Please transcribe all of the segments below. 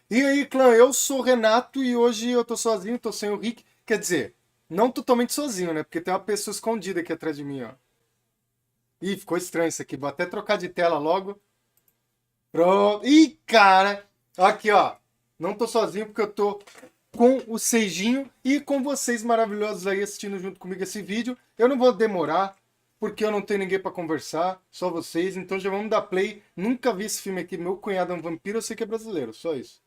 E aí, clã, eu sou o Renato e hoje eu tô sozinho, tô sem o Rick. Quer dizer, não totalmente sozinho, né? Porque tem uma pessoa escondida aqui atrás de mim, ó. Ih, ficou estranho isso aqui. Vou até trocar de tela logo. Pronto. Ih, cara! Aqui, ó. Não tô sozinho porque eu tô com o Seijinho e com vocês maravilhosos aí assistindo junto comigo esse vídeo. Eu não vou demorar, porque eu não tenho ninguém pra conversar, só vocês. Então já vamos dar play. Nunca vi esse filme aqui. Meu cunhado é um vampiro, eu sei que é brasileiro, só isso.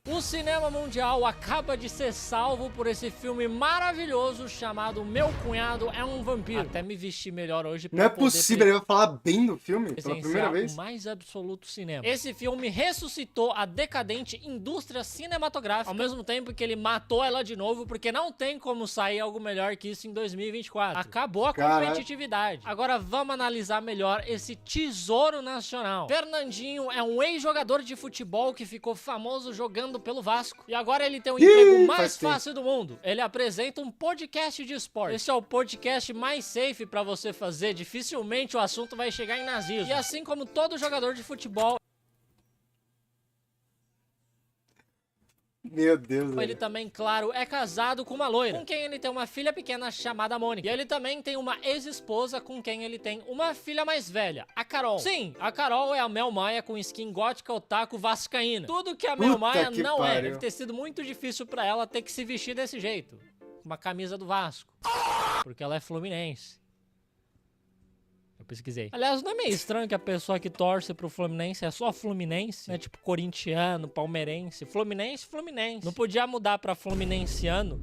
O cinema mundial acaba de ser salvo por esse filme maravilhoso chamado Meu Cunhado é um Vampiro. Até me vestir melhor hoje pra Não é poder possível, ele vai falar bem do filme pela primeira presenciar vez? o mais absoluto cinema. Esse filme ressuscitou a decadente indústria cinematográfica, ao mesmo tempo que ele matou ela de novo, porque não tem como sair algo melhor que isso em 2024. Acabou a Caralho. competitividade. Agora vamos analisar melhor esse tesouro nacional. Fernandinho é um ex-jogador de futebol que ficou famoso jogando pelo Vasco. E agora ele tem o emprego mais faz tempo. fácil do mundo. Ele apresenta um podcast de esporte. Esse é o podcast mais safe pra você fazer. Dificilmente o assunto vai chegar em nazismo. E assim como todo jogador de futebol, Meu Deus, ele velho. também, claro, é casado com uma loira, com quem ele tem uma filha pequena chamada Mônica. E ele também tem uma ex-esposa com quem ele tem uma filha mais velha, a Carol. Sim, a Carol é a Mel Maia com skin gótica otaku vascaína. Tudo que a Mel Puta Maia que não é. pariu. Deve ter sido muito difícil pra ela ter que se vestir desse jeito. Com uma camisa do Vasco. Porque ela é fluminense. Eu pesquisei. Aliás, não é meio estranho que a pessoa que torce pro Fluminense é só Fluminense? Né? Tipo corintiano, palmeirense. Fluminense, Fluminense. Não podia mudar pra fluminenciano?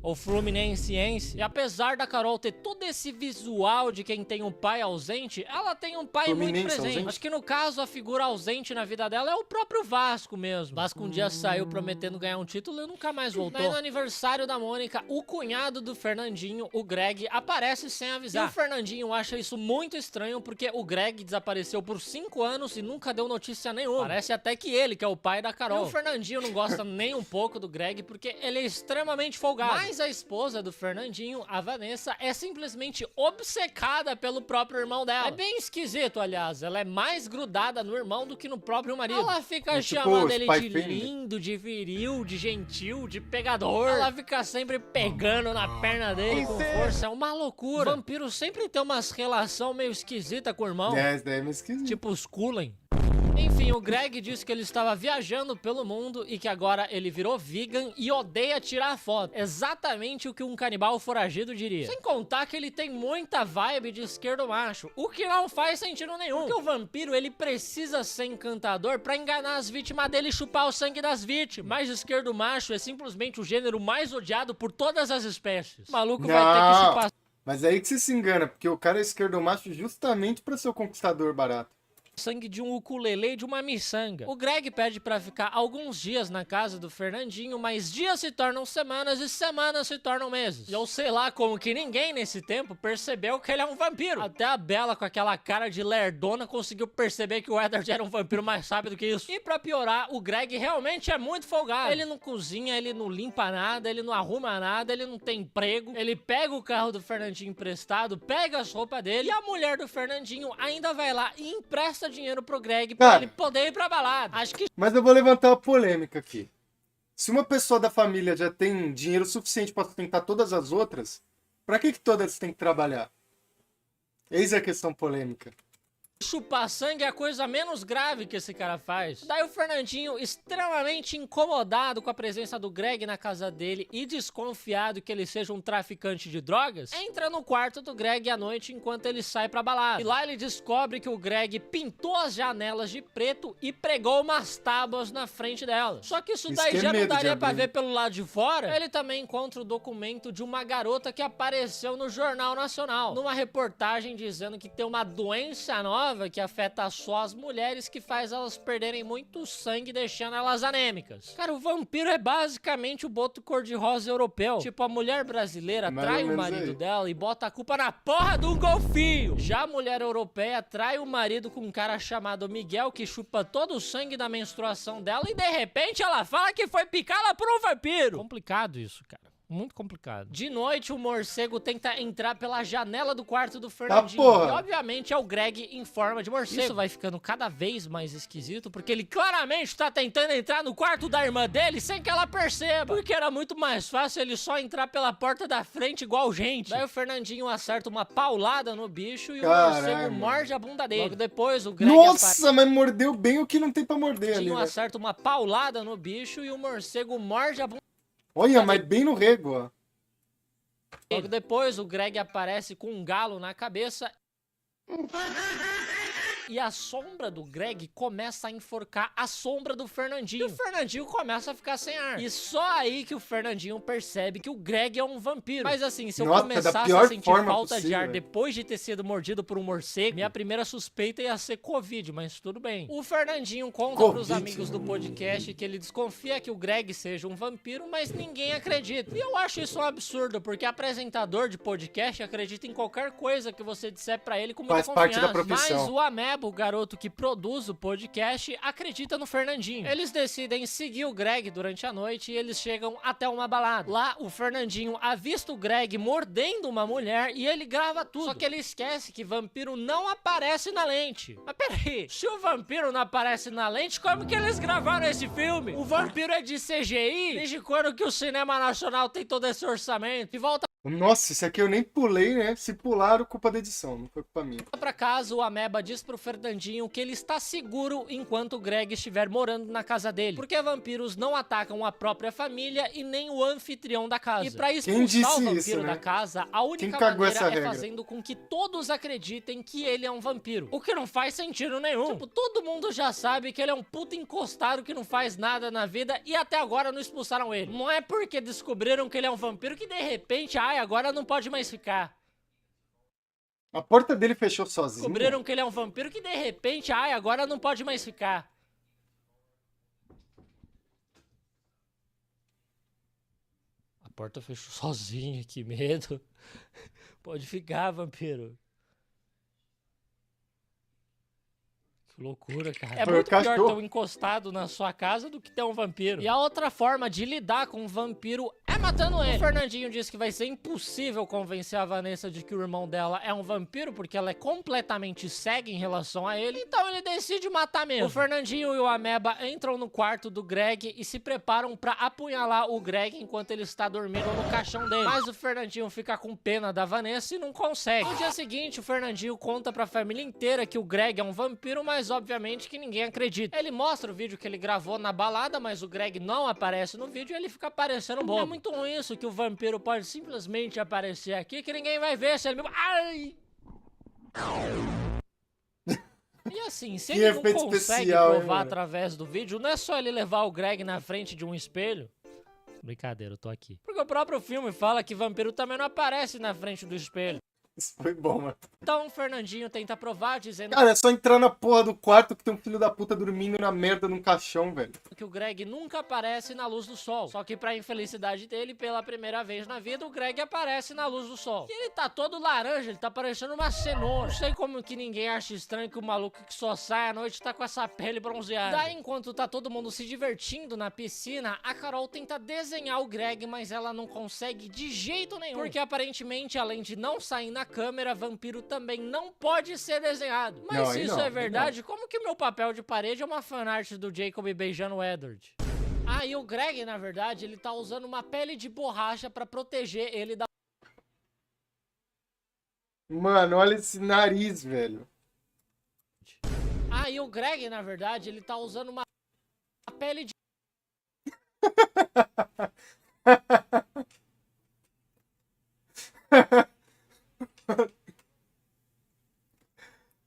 Ou fluminensiense. E apesar da Carol ter todo esse visual de quem tem um pai ausente, ela tem um pai muito Fluminense presente. ausente? Acho que no caso, a figura ausente na vida dela é o próprio Vasco mesmo. Vasco um dia saiu prometendo ganhar um título e nunca mais voltou. Daí no aniversário da Mônica, o cunhado do Fernandinho, o Greg, aparece sem avisar. E o Fernandinho acha isso muito estranho porque o Greg desapareceu por 5 anos e nunca deu notícia nenhuma. Parece até que ele, que é o pai da Carol. E o Fernandinho não gosta nem um pouco do Greg porque ele é extremamente folgado. Mas a esposa do Fernandinho, a Vanessa, é simplesmente obcecada pelo próprio irmão dela. É bem esquisito, aliás. Ela é mais grudada no irmão do que no próprio marido. Ela fica É tipo chamando os ele pai de fêmea. lindo, de viril, de gentil, de pegador. Ela fica sempre pegando na perna dele com força. É uma loucura. O vampiro sempre tem umas relação meio esquisita com o irmão. É, isso daí é meio esquisito. Tipo os Cullen. Enfim, o Greg disse que ele estava viajando pelo mundo e que agora ele virou vegan e odeia tirar foto. Exatamente o que um canibal foragido diria. Sem contar que ele tem muita vibe de esquerdo macho, o que não faz sentido nenhum. Porque o vampiro, ele precisa ser encantador pra enganar as vítimas dele e chupar o sangue das vítimas. Mas esquerdo macho é simplesmente o gênero mais odiado por todas as espécies. O maluco vai ter que Não. chupar Mas é aí que você se engana, porque o cara é esquerdomacho justamente pra ser o conquistador barato. sangue de um ukulele e de uma miçanga. O Greg pede pra ficar alguns dias na casa do Fernandinho, mas dias se tornam semanas e semanas se tornam meses. E eu sei lá como que ninguém nesse tempo percebeu que ele é um vampiro. Até a Bella com aquela cara de lerdona conseguiu perceber que o Edward era um vampiro mais rápido que isso. E pra piorar, o Greg realmente é muito folgado. Ele não cozinha, ele não limpa nada, ele não arruma nada, ele não tem emprego. Ele pega o carro do Fernandinho emprestado, pega as roupas dele e a mulher do Fernandinho ainda vai lá e empresta dinheiro pro Greg pra Cara. ele poder ir pra balada. Acho que Mas eu vou levantar uma polêmica aqui. Se uma pessoa da família já tem dinheiro suficiente pra sustentar todas as outras, pra que todas têm que trabalhar? Eis a questão polêmica. chupar sangue é a coisa menos grave que esse cara faz. Daí o Fernandinho, extremamente incomodado com a presença do Greg na casa dele e desconfiado que ele seja um traficante de drogas, entra no quarto do Greg à noite enquanto ele sai pra balada. E lá ele descobre que o Greg pintou as janelas de preto e pregou umas tábuas na frente delas. Só que isso Isso daí que é já não medo de daria pra abrir. ver pelo lado de fora. Ele também encontra o documento de uma garota que apareceu no Jornal Nacional, numa reportagem dizendo que tem uma doença nova que afeta só as mulheres, que faz elas perderem muito sangue, deixando elas anêmicas. Cara, o vampiro é basicamente o boto cor-de-rosa europeu. Tipo, a mulher brasileira Mais trai ou o menos marido aí. dela e bota a culpa na porra do golfinho. Já a mulher europeia trai o marido com um cara chamado Miguel, que chupa todo o sangue da menstruação dela e de repente ela fala que foi picada por um vampiro. Complicado isso, cara. Muito complicado. De noite, o morcego tenta entrar pela janela do quarto do Fernandinho. porra. E, obviamente, é o Greg em forma de morcego. Isso vai ficando cada vez mais esquisito, porque ele claramente tá tentando entrar no quarto da irmã dele sem que ela perceba. Porque era muito mais fácil ele só entrar pela porta da frente igual gente. Daí o Fernandinho acerta uma paulada no bicho e o morcego morde a bunda dele. Logo depois, o Greg... Nossa, mas mordeu bem o que não tem pra morder ali, né? acerta uma paulada no bicho e o morcego morde a bunda. Olha, mas bem no rego, ó. Logo depois, o Greg aparece com um galo na cabeça. E a sombra do Greg começa a enforcar a sombra do Fernandinho. E o Fernandinho começa a ficar sem ar. E só aí que o Fernandinho percebe que o Greg é um vampiro. Mas assim, se eu começasse a sentir falta de ar depois de ter sido mordido por um morcego, minha primeira suspeita ia ser Covid, mas tudo bem. O Fernandinho conta pros amigos do podcast que ele desconfia que o Greg seja um vampiro, mas ninguém acredita. E eu acho isso um absurdo, porque apresentador de podcast acredita em qualquer coisa que você disser pra ele com muita confiança. Faz parte da profissão. Mas o Ameba, o garoto que produz o podcast, acredita no Fernandinho. Eles decidem seguir o Greg durante a noite e eles chegam até uma balada. Lá, o Fernandinho avista o Greg mordendo uma mulher e ele grava tudo. Só que ele esquece que vampiro não aparece na lente. Mas peraí, se o vampiro não aparece na lente, como que eles gravaram esse filme? O vampiro é de CGI? Desde quando que o cinema nacional tem todo esse orçamento? E volta Nossa, isso aqui eu nem pulei, né? Se pularam, culpa da edição, não foi culpa minha. pra casa, o Ameba diz pro Fernandinho que ele está seguro enquanto o Greg estiver morando na casa dele. Porque vampiros não atacam a própria família e nem o anfitrião da casa. E pra expulsar o vampiro da casa, a única maneira é fazendo com que todos acreditem que ele é um vampiro. O que não faz sentido nenhum. Tipo, todo mundo já sabe que ele é um puta encostado que não faz nada na vida e até agora não expulsaram ele. Não é porque descobriram que ele é um vampiro que de repente, agora não pode mais ficar. A porta dele fechou sozinho. Descobriram que ele é um vampiro que de repente, agora não pode mais ficar. A porta fechou sozinha, que medo. Pode ficar, vampiro. Que loucura, cara. É muito pior ter um encostado na sua casa do que ter um vampiro. E a outra forma de lidar com um vampiro é matando ele. O Fernandinho diz que vai ser impossível convencer a Vanessa de que o irmão dela é um vampiro, porque ela é completamente cega em relação a ele, então ele decide matar mesmo. O Fernandinho e o Ameba entram no quarto do Greg e se preparam pra apunhalar o Greg enquanto ele está dormindo no caixão dele. Mas o Fernandinho fica com pena da Vanessa e não consegue. No dia seguinte, o Fernandinho conta pra família inteira que o Greg é um vampiro, mas obviamente que ninguém acredita. Ele mostra o vídeo que ele gravou na balada, mas o Greg não aparece no vídeo e ele fica parecendo bobo. É muito ruim isso, que o vampiro pode simplesmente aparecer aqui que ninguém vai ver se ele... Ai! E assim, se ele não consegue provar através do vídeo, não é só ele levar o Greg na frente de um espelho. Brincadeira, eu tô aqui. Porque o próprio filme fala que vampiro também não aparece na frente do espelho. Isso foi bom, mano. Então o Fernandinho tenta provar, dizendo... Cara, é só entrar na porra do quarto que tem um filho da puta dormindo na merda num caixão, velho. Que o Greg nunca aparece na luz do sol. Só que pra infelicidade dele, pela primeira vez na vida, o Greg aparece na luz do sol. E ele tá todo laranja, ele tá parecendo uma cenoura. Não sei como que ninguém acha estranho que o maluco que só sai à noite tá com essa pele bronzeada. Daí, enquanto tá todo mundo se divertindo na piscina, a Carol tenta desenhar o Greg, mas ela não consegue de jeito nenhum. Porque aparentemente, além de não sair na câmera, vampiro também não pode ser desenhado. Mas se isso é verdade, como que meu papel de parede é uma fanart do Jacob beijando o Edward? E o Greg, na verdade, ele tá usando uma pele de borracha pra proteger ele da... Mano, olha esse nariz, velho. E o Greg, na verdade, ele tá usando uma pele de...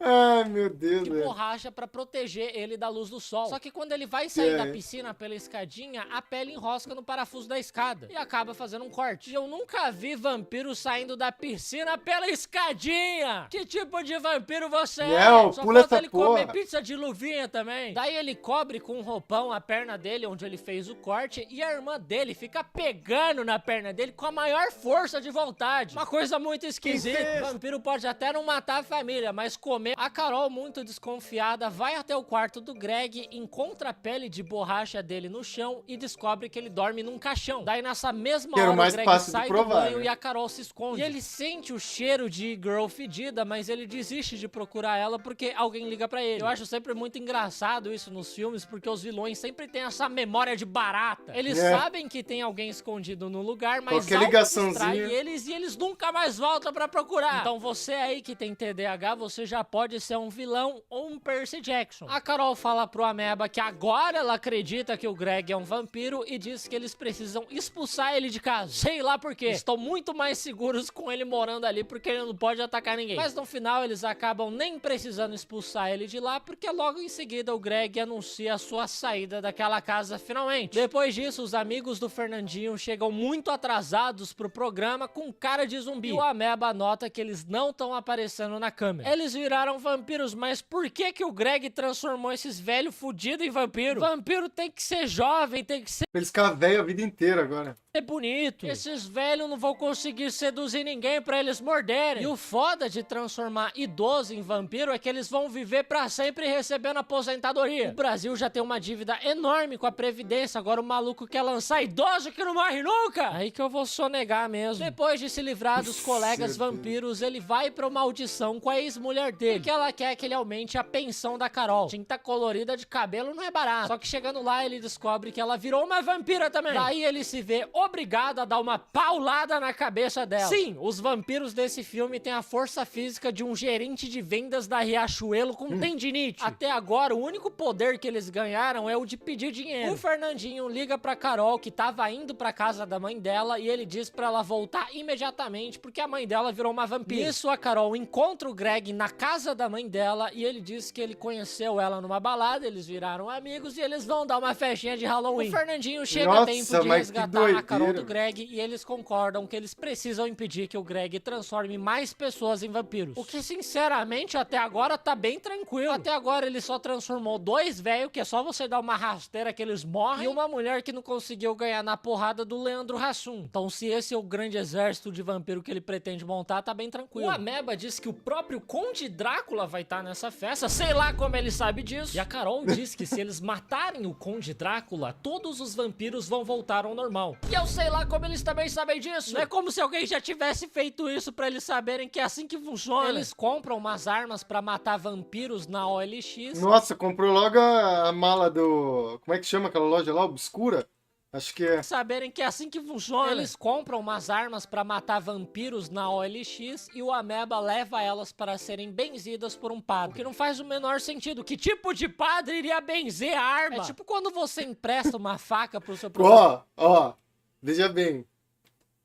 Ai, meu Deus, velho. borracha pra proteger ele da luz do sol. Só que quando ele vai sair da piscina pela escadinha, a pele enrosca no parafuso da escada e acaba fazendo um corte. E eu nunca vi vampiro saindo da piscina pela escadinha. Que tipo de vampiro você é? Só falta ele comer pizza de luvinha também. Daí ele cobre com um roupão a perna dele, onde ele fez o corte, e a irmã dele fica pegando na perna dele com a maior força de vontade. Uma coisa muito esquisita. Vampiro pode até não matar a família, mas comer... A Carol, muito desconfiada, escada, vai até o quarto do Greg, encontra a pele de borracha dele no chão e descobre que ele dorme num caixão. Daí nessa mesma hora o Greg sai do banho e a Carol se esconde. E ele sente o cheiro de girl fedida, mas ele desiste de procurar ela porque alguém liga pra ele. Eu acho sempre muito engraçado isso nos filmes, porque os vilões sempre têm essa memória de barata. Eles sabem que tem alguém escondido no lugar, mas algo distrai eles e eles nunca mais voltam pra procurar. Então você aí que tem TDAH, você já pode ser um vilão ou um Percy Jackson. A Carol fala pro Ameba que agora ela acredita que o Greg é um vampiro e diz que eles precisam expulsar ele de casa. Sei lá por quê. Estão muito mais seguros com ele morando ali porque ele não pode atacar ninguém. Mas no final eles acabam nem precisando expulsar ele de lá porque logo em seguida o Greg anuncia a sua saída daquela casa finalmente. Depois disso, os amigos do Fernandinho chegam muito atrasados pro programa com cara de zumbi. E o Ameba nota que eles não estão aparecendo na câmera. Eles viraram vampiros, mas por que que o Greg transformou esses velhos fudidos em vampiro? Vampiro tem que ser jovem, tem que ser... Eles ficam velhos a vida inteira agora. É bonito. Esses velhos não vão conseguir seduzir ninguém pra eles morderem. E o foda de transformar idoso em vampiro é que eles vão viver pra sempre recebendo aposentadoria. O Brasil já tem uma dívida enorme com a Previdência, agora o maluco quer lançar idoso que não morre nunca. Aí que eu vou sonegar mesmo. Depois de se livrar dos colegas vampiros, ele vai pra uma audição com a ex-mulher dele, porque ela quer que ele aumente a pensão da Carol. Tinta colorida de cabelo não é barato. Só que chegando lá, ele descobre que ela virou uma vampira também. Daí ele se vê obrigado a dar uma paulada na cabeça dela. Sim, os vampiros desse filme têm a força física de um gerente de vendas da Riachuelo com tendinite. Até agora, o único poder que eles ganharam é o de pedir dinheiro. O Fernandinho liga pra Carol, que tava indo pra casa da mãe dela, e ele diz pra ela voltar imediatamente, porque a mãe dela virou uma vampira. Isso, a Carol encontra o Greg na casa da mãe dela, e ele diz que ele conheceu ela numa balada, eles viraram amigos, e eles vão dar uma festinha de Halloween. O Fernandinho chega a tempo de resgatar a Carol do Greg e eles concordam que eles precisam impedir que o Greg transforme mais pessoas em vampiros. O que, sinceramente, até agora tá bem tranquilo. Até agora ele só transformou 2 velhos, que é só você dar uma rasteira que eles morrem, e uma mulher que não conseguiu ganhar na porrada do Leandro Hassum. Então se esse é o grande exército de vampiro que ele pretende montar, tá bem tranquilo. O Ameba diz que o próprio Conde Drácula vai estar nessa festa, sei lá como ele sabe disso. E a Carol diz que se eles matarem o Conde Drácula, todos os vampiros vão voltar ao normal. E eu sei lá como eles também sabem disso. Não é como se alguém já tivesse feito isso pra eles saberem que é assim que funciona. Eles compram umas armas pra matar vampiros na OLX. Nossa, comprou logo a mala do... Como é que chama aquela loja lá? Obscura? Acho que é. Saberem que é assim que funciona. Eles compram umas armas pra matar vampiros na OLX e o Ameba leva elas para serem benzidas por um padre. O que não faz o menor sentido. Que tipo de padre iria benzer a arma? É tipo quando você empresta uma faca pro seu professor. Ó, veja bem.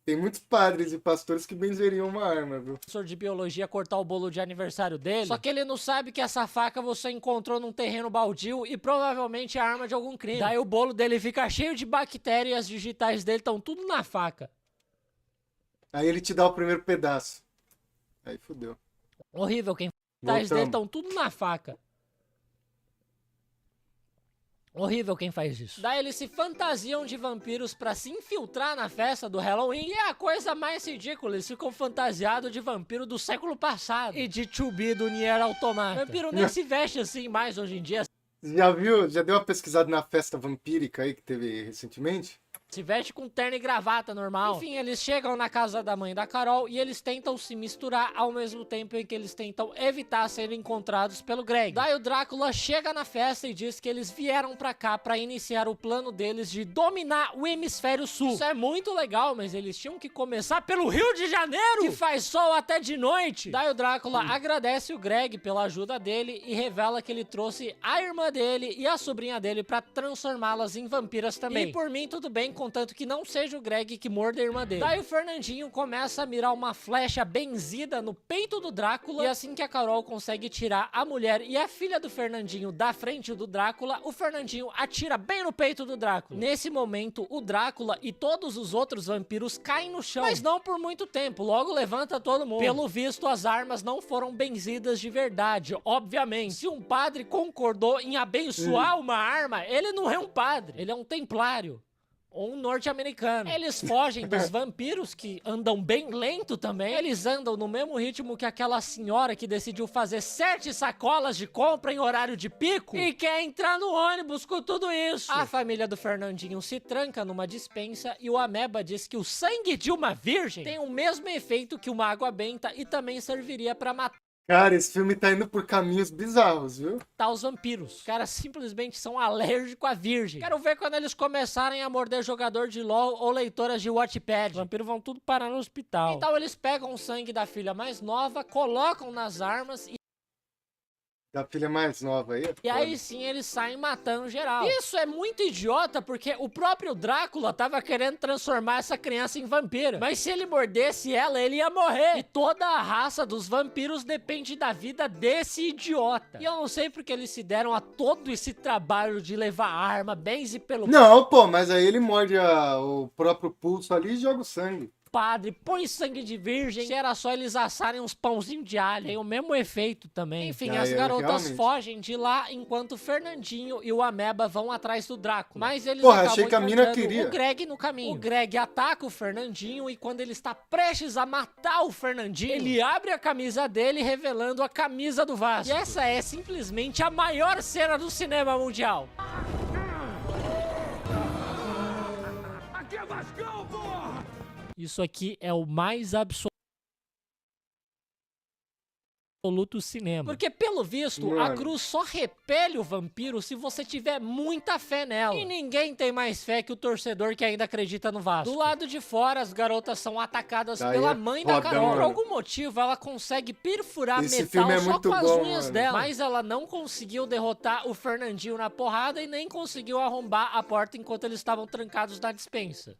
Tem muitos padres e pastores que benzeriam uma arma, viu? Professor de biologia cortar o bolo de aniversário dele. Só que ele não sabe que essa faca você encontrou num terreno baldio e provavelmente é arma de algum crime. Daí o bolo dele fica cheio de bactérias e as digitais dele estão tudo na faca. Aí ele te dá o primeiro pedaço. Aí fodeu. Horrível, quem digitais dele estão tudo na faca. Horrível quem faz isso. Daí eles se fantasiam de vampiros pra se infiltrar na festa do Halloween. E é a coisa mais ridícula. Eles ficam fantasiados de vampiro do século passado. E de Chubby do Nier Automata. Vampiro nem se veste assim mais hoje em dia. Já viu? Já deu uma pesquisada na festa vampírica aí que teve recentemente? Se veste com terno e gravata normal. Enfim, eles chegam na casa da mãe da Carol e eles tentam se misturar ao mesmo tempo em que eles tentam evitar serem encontrados pelo Greg. Daí o Drácula chega na festa e diz que eles vieram pra cá pra iniciar o plano deles de dominar o hemisfério sul. Isso é muito legal, mas eles tinham que começar pelo Rio de Janeiro, que faz sol até de noite. Daí o Drácula agradece o Greg pela ajuda dele e revela que ele trouxe a irmã dele e a sobrinha dele pra transformá-las em vampiras também. E por mim tudo bem, contanto que não seja o Greg que morda a irmã dele. Daí o Fernandinho começa a mirar uma flecha benzida no peito do Drácula, e assim que a Carol consegue tirar a mulher e a filha do Fernandinho da frente do Drácula, o Fernandinho atira bem no peito do Drácula. Nesse momento, o Drácula e todos os outros vampiros caem no chão, mas não por muito tempo, logo levanta todo mundo. Pelo visto, as armas não foram benzidas de verdade, obviamente. Se um padre concordou em abençoar uma arma, ele não é um padre, ele é um templário. ou um norte-americano. Eles fogem dos vampiros, que andam bem lento também. Eles andam no mesmo ritmo que aquela senhora que decidiu fazer 7 sacolas de compra em horário de pico e quer entrar no ônibus com tudo isso. A família do Fernandinho se tranca numa despensa e o Ameba diz que o sangue de uma virgem tem o mesmo efeito que uma água benta e também serviria pra matar Cara, esse filme tá indo por caminhos bizarros, viu? os vampiros. Os caras simplesmente são alérgicos à virgem. Quero ver quando eles começarem a morder jogador de LoL ou leitoras de Wattpad. Os vampiros vão tudo parar no hospital. Então eles pegam o sangue da filha mais nova, colocam nas armas Da filha mais nova aí. e aí sim eles saem matando geral. Isso é muito idiota porque o próprio Drácula tava querendo transformar essa criança em vampira. Mas se ele mordesse ela, ele ia morrer. E toda a raça dos vampiros depende da vida desse idiota. E eu não sei porque eles se deram a todo esse trabalho de levar arma, benze pelo Não, pô, mas aí ele morde o próprio pulso ali e joga o sangue. padre, põe sangue de virgem. Se era só eles assarem uns pãozinhos de alho, tem o mesmo efeito também. Enfim, as garotas realmente. fogem de lá enquanto o Fernandinho e o Ameba vão atrás do Drácula. Mas eles Porra, acabam achei que a mina encontrando queria. o Greg no caminho. O Greg ataca o Fernandinho e quando ele está prestes a matar o Fernandinho, ele abre a camisa dele revelando a camisa do Vasco. E essa é simplesmente a maior cena do cinema mundial. Aqui é Vascão, porra! Isso aqui é o mais absoluto cinema. Porque, pelo visto, a Mano. cruz só repele o vampiro se você tiver muita fé nela. E ninguém tem mais fé que o torcedor que ainda acredita no Vasco. Do lado de fora, as garotas são atacadas Daí pela é mãe da foda, Carol. Por mano. algum motivo, ela consegue perfurar Esse metal filme é só muito com as bom, unhas mano. dela. Mas ela não conseguiu derrotar o Fernandinho na porrada e nem conseguiu arrombar a porta enquanto eles estavam trancados na despensa.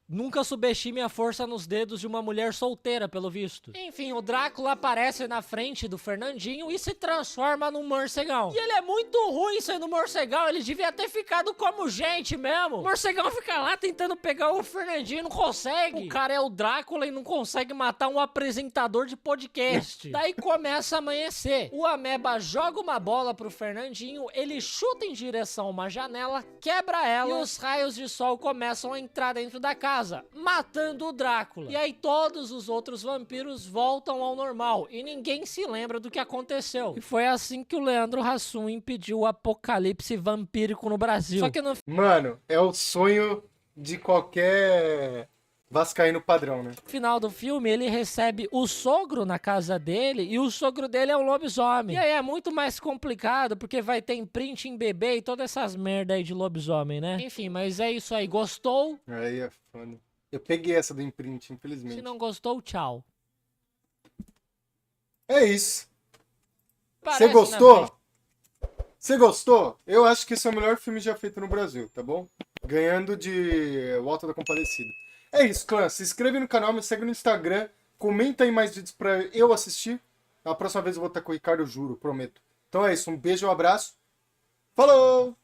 Nunca subestime a força nos dedos de uma mulher solteira, pelo visto. Enfim, o Drácula aparece na frente do Fernandinho e se transforma num morcegão. E ele é muito ruim sendo morcegão, ele devia ter ficado como gente mesmo. O morcegão fica lá tentando pegar o Fernandinho e não consegue. O cara é o Drácula e não consegue matar um apresentador de podcast. Daí começa a amanhecer. O Ameba joga uma bola pro Fernandinho, ele chuta em direção a uma janela, quebra ela e os raios de sol começam a entrar dentro da casa, matando o Drácula. E aí todos os outros vampiros voltam ao normal e ninguém se lembra do que aconteceu. E foi assim que o Leandro Hassum impediu o apocalipse vampírico no Brasil. Só que no Mano, é o sonho de qualquer vascaíno padrão, né? final do filme, ele recebe o sogro na casa dele e o sogro dele é um lobisomem. E aí é muito mais complicado porque vai ter imprint em bebê e todas essas merda aí de lobisomem, né? Enfim, mas é isso aí. Gostou? Aí é foda. Eu peguei essa do imprint, infelizmente. Se não gostou, tchau. É isso. Parece, Você gostou? né, Você gostou? Eu acho que esse é o melhor filme já feito no Brasil, tá bom? Ganhando de O Auto da Compadecida. É isso, clã. Se inscreve no canal, me segue no Instagram. Comenta aí mais vídeos pra eu assistir. A próxima vez eu vou estar com o Ricardo, eu juro, prometo. Então é isso. Um beijo, um abraço. Falou!